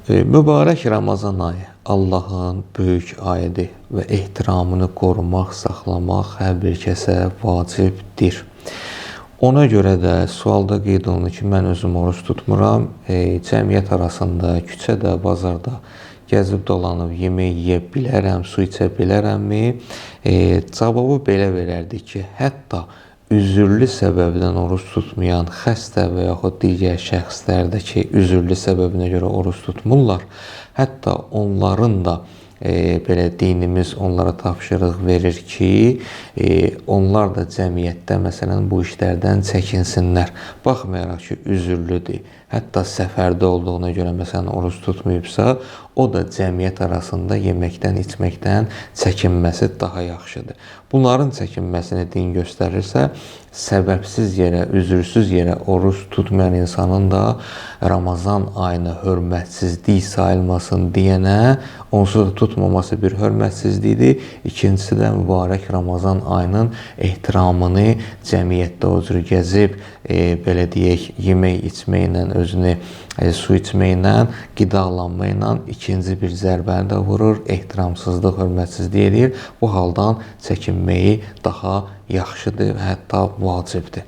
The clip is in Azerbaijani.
Mübarək Ramazan ayı Allahın böyük ayıdır və ehtiramını qorumaq, saxlamaq hər bir kəsə vacibdir. Ona görə də sualda qeyd olunur ki, mən özüm oruç tutmuram. Cəmiyyət arasında, küçədə, bazarda gəzib dolanıb yemək yeyə bilərəm, su içə bilərəmmi? Cavabı belə verərdik ki, hətta üzürlü səbəbdən oruç tutmayan xəstə və yaxud digər şəxslər də ki, üzürlü səbəbinə görə oruç tutmurlar. Hətta onların da belə dinimiz onlara tapşırıq verir ki, onlar da cəmiyyətdə məsələn bu işlərdən çəkinsinlər. Baxmayaraq ki, üzürlüdür. Hətta səfərdə olduğuna görə məsələn oruç tutmayıbsa, o da cəmiyyət arasında yeməkdən, içməkdən çəkinməsi daha yaxşıdır. Bunların çəkinməsini din göstərirsə, səbəbsiz yerə, üzürsüz yerə oruç tutmayan insanın da Ramazan ayına hörmətsizlik sayılmasın deyənə, onsuz da tutmaması bir hörmətsizlikdir. İkincisi də mübarək Ramazan ayının ehtiramını cəmiyyətdə o cür gəzib, belə deyək, yemək içməklə, özünü su içməklə, qidalanmaqla ikinci bir zərbəni də vurur, ehtiramsızlıq, hörmətsizlik edir. Bu haldan çəkinməyi daha yaxşıdır və hətta vacibdir.